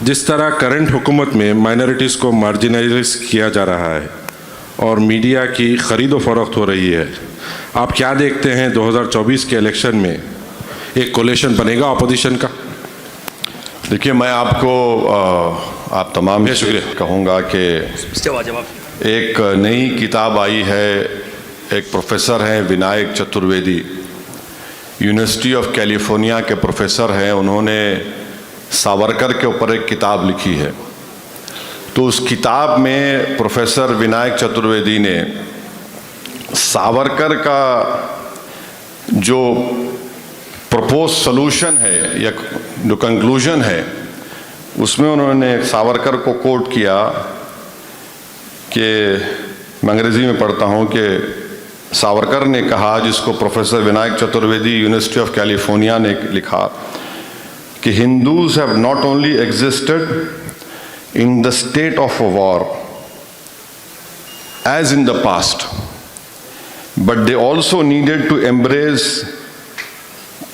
जिस तरह करंट हुकूमत में माइनॉरिटीज़ को मार्जिनलाइज किया जा रहा है और मीडिया की ख़रीदो फरोख्त हो रही है, आप क्या देखते हैं 2024 के इलेक्शन में एक कोलिशन बनेगा अपोजिशन का? देखिए, मैं आपको आप तमाम कहूँगा कि एक नई किताब आई है, एक प्रोफेसर हैं Vinayak Chaturvedi, university of California के प्रोफेसर हैं। उन्होंने सावरकर के ऊपर एक किताब लिखी है। तो उस किताब में प्रोफेसर विनायक चतुर्वेदी ने सावरकर का जो प्रपोज सॉल्यूशन है या जो कंक्लूजन है, उसमें उन्होंने सावरकर को कोट किया कि मैं अंग्रेज़ी में पढ़ता हूँ कि सावरकर ने कहा, जिसको professor Vinayak Chaturvedi university of California ने लिखा, कि Hindus have not only existed in the state of a war as in the past, but they also needed to embrace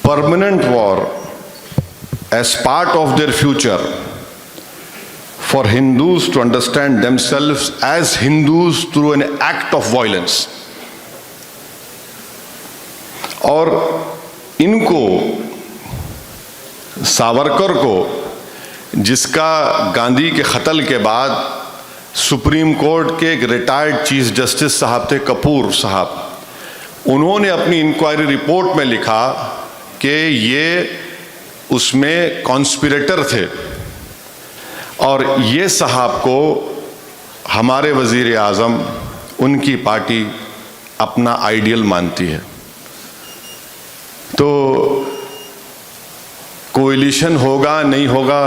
permanent war as part of their future for Hindus to understand themselves as Hindus through an act of violence. और इनको, सावरकर को, जिसका गांधी के कत्ल के बाद supreme court के एक रिटायर्ड चीफ जस्टिस साहब थे, कपूर साहब, उन्होंने अपनी इंक्वायरी रिपोर्ट में लिखा कि ये उसमें कॉन्स्पिरेटर थे और ये साहब को हमारे वज़ीर आज़म, उनकी पार्टी अपना आइडियल मानती है। तो कोएलिशन होगा नहीं होगा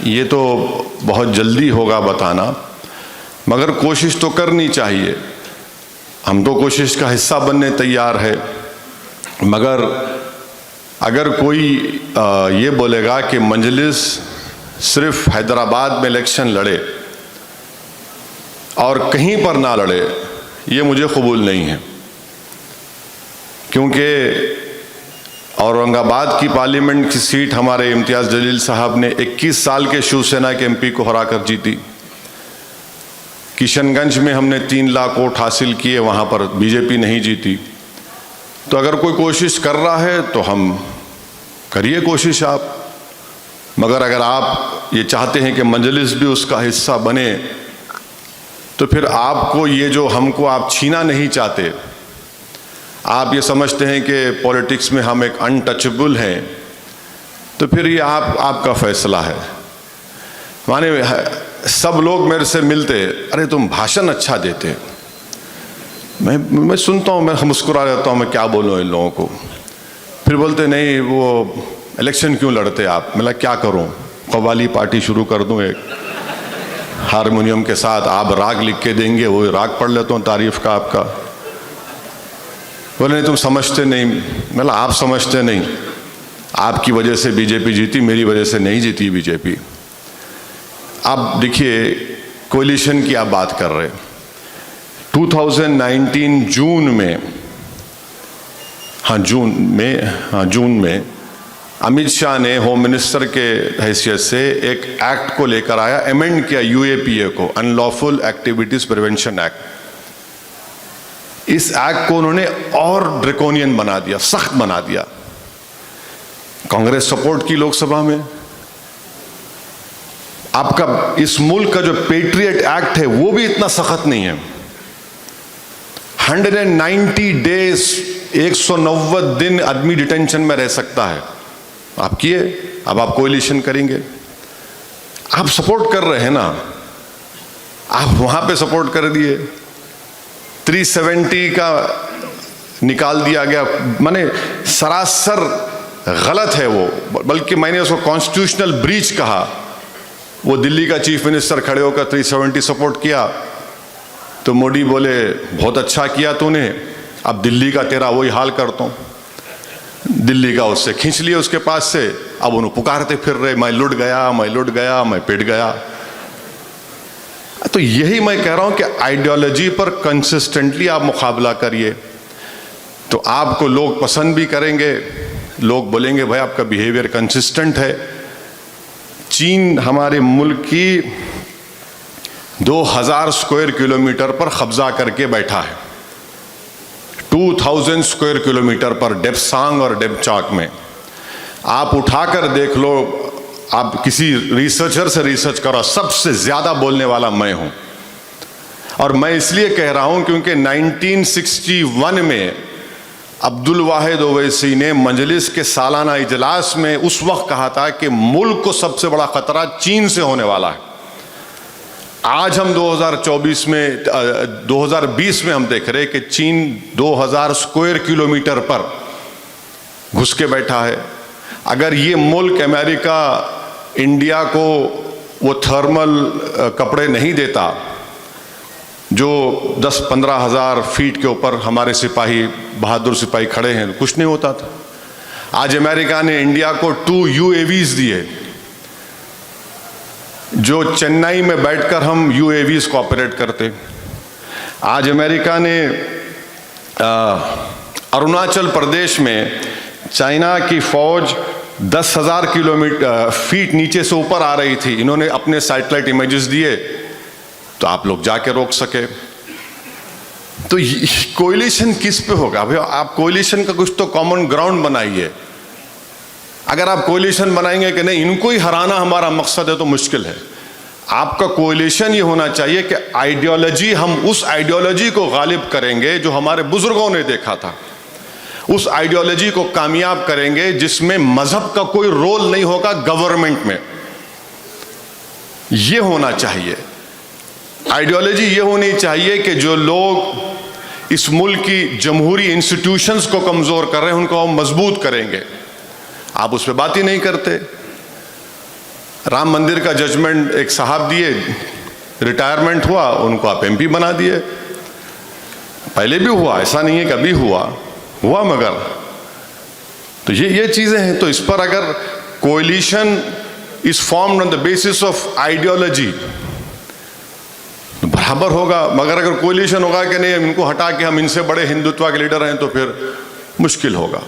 ये तो बहुत जल्दी होगा बताना, मगर कोशिश तो करनी चाहिए। हम तो कोशिश का हिस्सा बनने तैयार है, मगर अगर कोई ये बोलेगा कि मजलिस सिर्फ हैदराबाद में इलेक्शन लड़े और कहीं पर ना लड़े, ये मुझे कबूल नहीं है। क्योंकि औरंगाबाद की पार्लियामेंट की सीट हमारे इम्तियाज़ जलील साहब ने 21 साल के शिवसेना के एमपी को हरा कर जीती। किशनगंज में हमने 3 लाख वोट हासिल किए, वहाँ पर बीजेपी नहीं जीती। तो अगर कोई कोशिश कर रहा है तो हम करिए कोशिश आप, मगर अगर आप ये चाहते हैं कि मजलिस भी उसका हिस्सा बने, तो फिर आपको ये जो हमको आप छीना नहीं चाहते, आप ये समझते हैं कि पॉलिटिक्स में हम एक अनटचेबल हैं, तो फिर ये आपका फैसला है। माने सब लोग मेरे से मिलते, अरे तुम भाषण अच्छा देते, मैं सुनता हूँ, मैं मुस्कुरा रहता हूँ, मैं क्या बोलूँ इन लोगों को। फिर बोलते नहीं वो इलेक्शन क्यों लड़ते आप? मैं क्या करूँ, कव्वाली पार्टी शुरू कर दूँ एक हारमोनियम के साथ, आप राग लिख के देंगे, वो राग पढ़ लेता हूँ तारीफ का आपका। बोले नहीं तुम समझते नहीं। मतलब आप समझते नहीं, आपकी वजह से बीजेपी जीती, मेरी वजह से नहीं जीती बीजेपी। आप देखिए कोलिशन की आप बात कर रहे, 2019 जून में अमित शाह ने होम मिनिस्टर के हैसियत से एक एक्ट को लेकर आया, अमेंड किया यूएपीए को, अनलॉफुल एक्टिविटीज प्रिवेंशन एक्ट। इस एक्ट को उन्होंने और ड्रैकोनियन बना दिया, सख्त बना दिया। कांग्रेस सपोर्ट की लोकसभा में। आपका इस मुल्क का जो पेट्रियट एक्ट है वो भी इतना सख्त नहीं है। 190 डेज, 190 दिन आदमी डिटेंशन में रह सकता है। आप किए, अब आप कोएलिशन करेंगे, आप सपोर्ट कर रहे हैं ना, आप वहां पे सपोर्ट कर दिए। 370 का निकाल दिया गया, माने सरासर गलत है वो, बल्कि मैंने उसको कॉन्स्टिट्यूशनल ब्रीच कहा। वो दिल्ली का चीफ मिनिस्टर खड़े होकर 370 सपोर्ट किया, तो मोदी बोले बहुत अच्छा किया तूने, अब दिल्ली का तेरा वही हाल करता हूँ। दिल्ली का उससे खींच लिया उसके पास से, अब उन्हें पुकारते फिर रहे, मैं लुट गया, मैं लुट गया, मैं पिट गया। तो यही मैं कह रहा हूं कि आइडियोलॉजी पर कंसिस्टेंटली आप मुकाबला करिए, तो आपको लोग पसंद भी करेंगे। लोग बोलेंगे भाई आपका बिहेवियर कंसिस्टेंट है, चीन हमारे मुल्क की 2000 स्क्वायर किलोमीटर पर कब्जा करके बैठा है। 2000 स्क्वायर किलोमीटर पर डेप्सांग और डेपचाक में। आप उठाकर देख लो, आप किसी रिसर्चर से रिसर्च करो, सबसे ज्यादा बोलने वाला मैं हूं। और मैं इसलिए कह रहा हूं क्योंकि 1961 में अब्दुल वाहिद ओवैसी ने मजलिस के सालाना इजलास में उस वक्त कहा था कि मुल्क को सबसे बड़ा खतरा चीन से होने वाला है। आज हम 2020 में हम देख रहे हैं कि चीन 2000 स्क्वायर किलोमीटर पर घुस के बैठा है। अगर ये मुल्क अमेरिका इंडिया को वो थर्मल कपड़े नहीं देता जो 10-15 हज़ार फीट के ऊपर हमारे सिपाही, बहादुर सिपाही खड़े हैं, कुछ नहीं होता था। आज अमेरिका ने इंडिया को 2 UAVs दिए, जो चेन्नई में बैठकर हम UAVs को ऑपरेट करते। आज अमेरिका ने अरुणाचल प्रदेश में चाइना की फौज 10,000 किलोमीटर फीट नीचे से ऊपर आ रही थी, इन्होंने अपने सैटेलाइट इमेजेस दिए तो आप लोग जाके रोक सके। तो कोएलिशन किस पे होगा? भाई आप कोएलिशन का कुछ तो कॉमन ग्राउंड बनाइए। अगर आप कोएलिशन बनाएंगे कि नहीं इनको ही हराना हमारा मकसद है तो मुश्किल है। आपका कोएलिशन ये होना चाहिए कि आइडियोलॉजी, हम उस आइडियोलॉजी को गालिब करेंगे जो हमारे बुजुर्गों ने देखा था, उस आइडियोलॉजी को कामयाब करेंगे जिसमें मजहब का कोई रोल नहीं होगा गवर्नमेंट में। ये होना चाहिए आइडियोलॉजी। ये होनी चाहिए कि जो लोग इस मुल्क की जमहूरी इंस्टीट्यूशंस को कमजोर कर रहे हैं उनको हम मजबूत करेंगे। आप उस पर बात ही नहीं करते। राम मंदिर का जजमेंट एक साहब दिए, रिटायरमेंट हुआ, उनको आप MP बना दिए। पहले भी हुआ, ऐसा नहीं है कभी हुआ मगर तो ये चीजें हैं। तो इस पर अगर coalition is formed on the basis of ideology बराबर होगा, मगर अगर कोएलिशन होगा कि नहीं इनको हटा के हम इनसे बड़े हिंदुत्व के लीडर हैं तो फिर मुश्किल होगा।